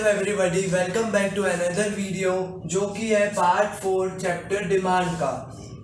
Hello everybody, welcome back to another video जो कि है पार्ट 4 चैप्टर डिमांड का।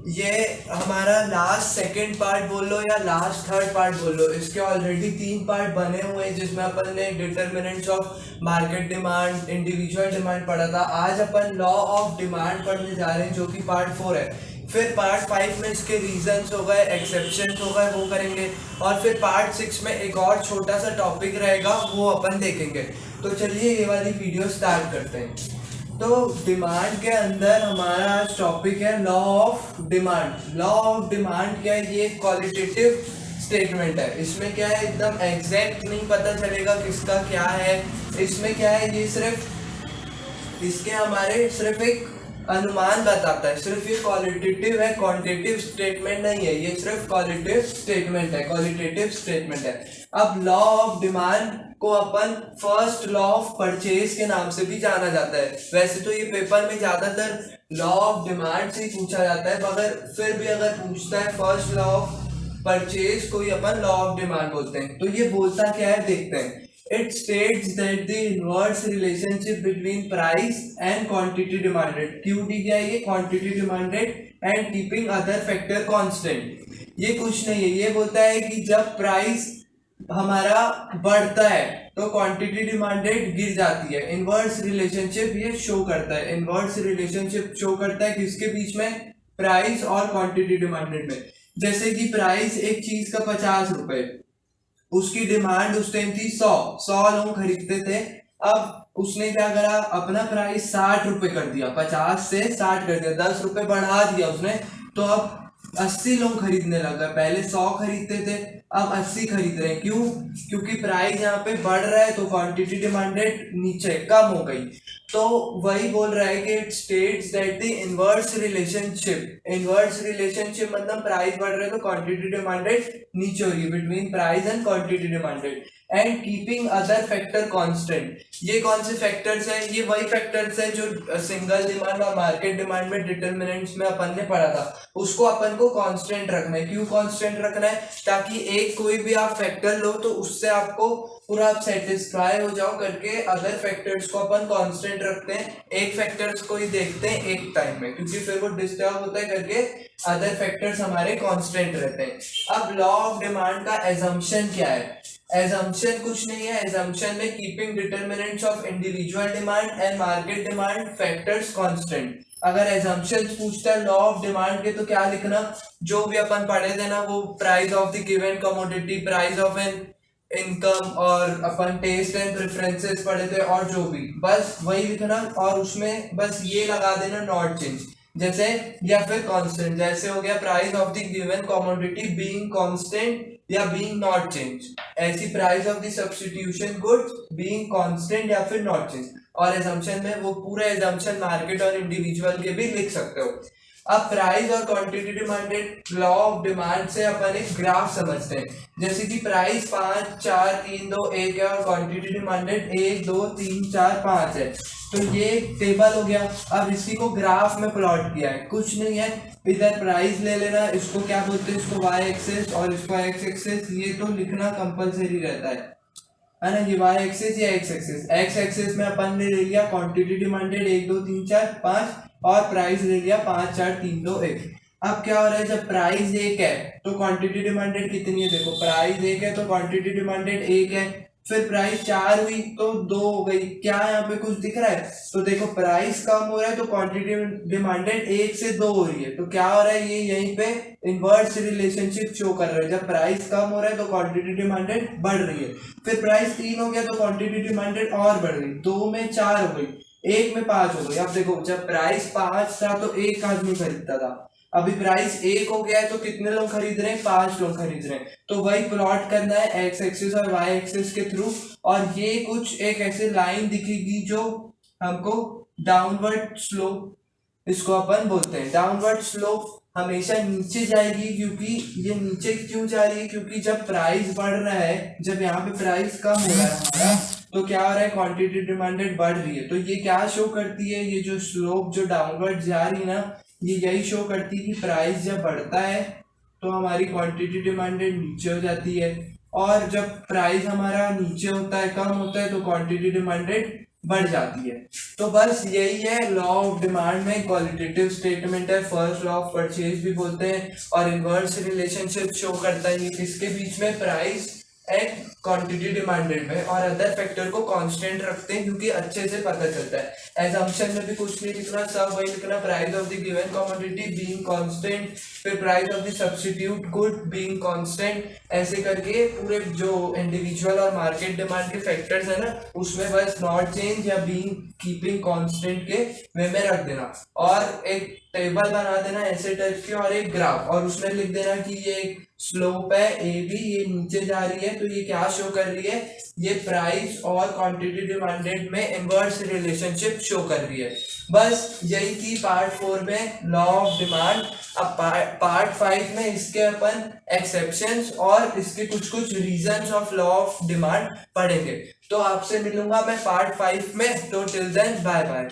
ये हमारा लास्ट सेकंड पार्ट बोल लो या लास्ट थर्ड पार्ट बोल लो। इसके ऑलरेडी 3 पार्ट बने हुए हैं जिसमें अपन ने determinants of market demand, individual demand पढ़ा था। आज अपन लॉ ऑफ डिमांड पढ़ने जा रहे हैं जो कि पार्ट 4 है। फिर पार्ट 5 में इसके रीजंस हो गए, एक्सेप्शंस हो गए, वो करेंगे। और फिर पार्ट 6 में एक और छोटा सा टॉपिक रहेगा, वो अपन देखेंगे। तो चलिए ये वाली वीडियो स्टार्ट करते हैं। तो डिमांड के अंदर हमारा आज टॉपिक है law of demand. Law of demand क्या है? ये क्वालिटेटिव स्टेटमेंट है। इसमें क्या है, एकदम एग्जैक्ट नहीं पता चलेगा किसका क्या है। इसमें क्या है, ये सिर्फ इसके हमारे सिर्फ एक अनुमान बताता है। सिर्फ ये क्वालिटेटिव है, क्वांटिटेटिव स्टेटमेंट नहीं है। ये सिर्फ क्वालिटेटिव स्टेटमेंट है, क्वालिटेटिव स्टेटमेंट है। अब लॉ ऑफ डिमांड को अपन फर्स्ट लॉ ऑफ परचेज के नाम से भी जाना जाता है। वैसे तो ये पेपर में ज्यादातर लॉ ऑफ डिमांड से ही पूछा जाता है, मगर फिर भी अगर पूछता है फर्स्ट लॉ ऑफ परचेज को ही अपन लॉ ऑफ डिमांड बोलते हैं। तो ये बोलता क्या है, देखते हैं। It states that the inverse relationship between price and quantity demanded, QD क्या है, ये quantity demanded and keeping other factor constant। ये कुछ नहीं है, ये बोलता है कि जब प्राइस हमारा बढ़ता है तो क्वांटिटी डिमांडेड गिर जाती है। इनवर्स रिलेशनशिप ये शो करता है, इनवर्स रिलेशनशिप शो करता है किसके बीच में, प्राइस और क्वांटिटी डिमांडेड में। जैसे कि प्राइस एक चीज का 50 रुपए, उसकी डिमांड उस टाइम थी 100 लोग खरीदते थे। अब उसने क्या करा, अपना प्राइस 60 रुपए कर दिया, 50 से 60 कर दिया, 10 रुपए बढ़ा दिया उसने। तो अब 80 लोग खरीदने लगा। पहले 100 खरीदते थे, अब 80 खरीद रहे हैं। क्यों? क्योंकि प्राइस यहाँ पे बढ़ रहा है तो क्वांटिटी डिमांडेड नीचे कम हो गई। तो वही बोल रहा है कि it states that the inverse relationship, inverse relationship मतलब प्राइस बढ़ रहा है तो क्वांटिटी डिमांडेड नीचे हो रही है, between price and quantity demanded and keeping other factor constant. ये कौन से फैक्टर्स हैं? ये वही फैक्टर्स हैं जो सिंगल डिमांड और मार्केट डिमांड में डिटरमिनेंट्स में अपन ने पढ़ा था। उसको अपन को कांस्टेंट रखना है। क्यों कांस्टेंट रखना है? ताकि एक कोई भी आप फैक्टर लो तो उससे आपको पूरा आप सेटिस्फाई हो जाओ करके अदर फैक्टर्स को अपन कांस्टेंट रखते हैं। एक फैक्टर्स को ही देखते हैं एक टाइम में, क्योंकि फिर वो डिस्टर्ब होता है करके अदर फैक्टर्स हमारे कांस्टेंट रहते हैं। अब लॉ ऑफ डिमांड का एजम्पशन क्या है? एजम्पशन कुछ नहीं है। एजम्पशन में keeping determinants of individual demand and market demand factors constant. अगर एजम्पशन पूछता है लॉ ऑफ डिमांड के तो क्या लिखना, जो भी अपन पढ़े थे ना, वो price of the given commodity, price of an income, और अपन टेस्ट एंड प्रेफरेंसेस पढ़े थे, और जो भी बस वही लिखना। और उसमें बस ये लगा देना नॉट चेंज जैसे, या फिर कांस्टेंट। जैसे हो गया price of the given commodity being constant या बीइंग नॉट चेंज। ऐसी price of the substitution goods being constant या फिर नॉट चेंज। और एजम्पशन में वो पूरा एजम्पशन मार्केट और इंडिविजुअल के भी लिख सकते हो। अब प्राइस और quantity demanded law of demand से अपन एक ग्राफ समझते हैं। जैसे कि प्राइस 5 4 3 2 1 है और क्वांटिटी डिमांडेड 1 2 3 4 5 है। तो ये टेबल हो गया। अब इसी को ग्राफ में प्लॉट किया है, कुछ नहीं है। इधर प्राइस ले लेना, इसको क्या बोलते हैं, इसको वाई एक्सेस और इसको एक्स एक्सेस। ये तो लिखना कंपलसरी रहता है ना, ये वाई एक्सेस या एक्स एक्सेस। एक्स एक्सेस में अपन ने ले लिया क्वांटिटी डिमांडेड 1 2 3 4 5 और प्राइस ले लिया 5 4 3 2 1। अब क्या हो रहा है, जब प्राइस 1 है तो क्वांटिटी डिमांडेड कितनी है? देखो प्राइस 1 है तो क्वांटिटी डिमांडेड 1 है। फिर प्राइस 4 हुई तो 2 हो गई। क्या यहाँ पे कुछ दिख रहा है? तो देखो प्राइस कम हो रहा है तो क्वांटिटी डिमांडेड 1 से 2 हो रही है। तो क्या हो रहा है, ये यहीं पे इनवर्स रिलेशनशिप शो कर रहा है। जब प्राइस कम हो रहा है तो क्वांटिटी डिमांडेड बढ़ रही है। फिर प्राइस 3 हो गया तो क्वांटिटी डिमांडेड और बढ़ गई। 2 में 4 हो गई, 1 में 5 हो गई। अब देखो जब प्राइस 5 था तो 1 आदमी खरीदता था, अभी प्राइस 1 हो गया है तो कितने लोग खरीद रहे हैं? 5 लोग खरीद रहे हैं। तो वही प्लॉट करना है एक्स एक्सिस और वाई एक्सिस के थ्रू। और ये कुछ एक ऐसे लाइन दिखेगी जो हमको डाउनवर्ड स्लोप, इसको अपन बोलते हैं। डाउनवर्ड स्लोप हमेशा नीचे जाएगी, क्योंकि ये नीचे क्यों जा रही है? क्योंकि जब प्राइस बढ़ रहा है, जब यहाँ पे प्राइस कम हो रहा है हमारा, तो क्या हो रहा है, क्वांटिटी डिमांडेड बढ़ रही है। तो ये क्या शो करती है, ये जो स्लोप जो डाउनवर्ड जा रही है ना, ये यही शो करती है कि प्राइस जब बढ़ता है तो हमारी क्वांटिटी डिमांडेड नीचे हो जाती है, और जब प्राइस हमारा नीचे होता है, कम होता है, तो क्वांटिटी डिमांडेड बढ़ जाती है। तो बस यही है लॉ ऑफ डिमांड में क्वालिटेटिव स्टेटमेंट है, फर्स्ट लॉ ऑफ परचेज भी बोलते हैं, और इनवर्स रिलेशनशिप शो करता है किसके बीच में, प्राइस एंड क्वांटिटी डिमांडेड में, और अदर फैक्टर को कांस्टेंट रखते हैं क्योंकि अच्छे से पता चलता है। एजम्पशन में भी कुछ नहीं लिखना, सब वही लिखना, price of the given commodity being constant, फिर price of the substitute good being constant, ऐसे करके पूरे जो इंडिविजुअल और मार्केट डिमांड के फैक्टर्स है ना उसमें बस नॉट चेंज या बीइंग कीपिंग कांस्टेंट के वे में रख देना, और एक टेबल बना देना ऐसे टाइप की और एक ग्राफ, और उसमें लिख देना कि ये स्लोप है ए बी, ये नीचे जा रही है तो ये क्या शो कर रही है, ये प्राइस और क्वांटिटी डिमांडेड में इनवर्स रिलेशनशिप शो कर रही है। बस यही थी पार्ट 4 में लॉ ऑफ डिमांड। अब पार्ट 5 में इसके अपन एक्सेप्शंस और इसके कुछ कुछ reasons of law of demand पढ़ेंगे। तो आपसे मिलूंगा मैं पार्ट 5 में, तो टिल देन बाय बाय।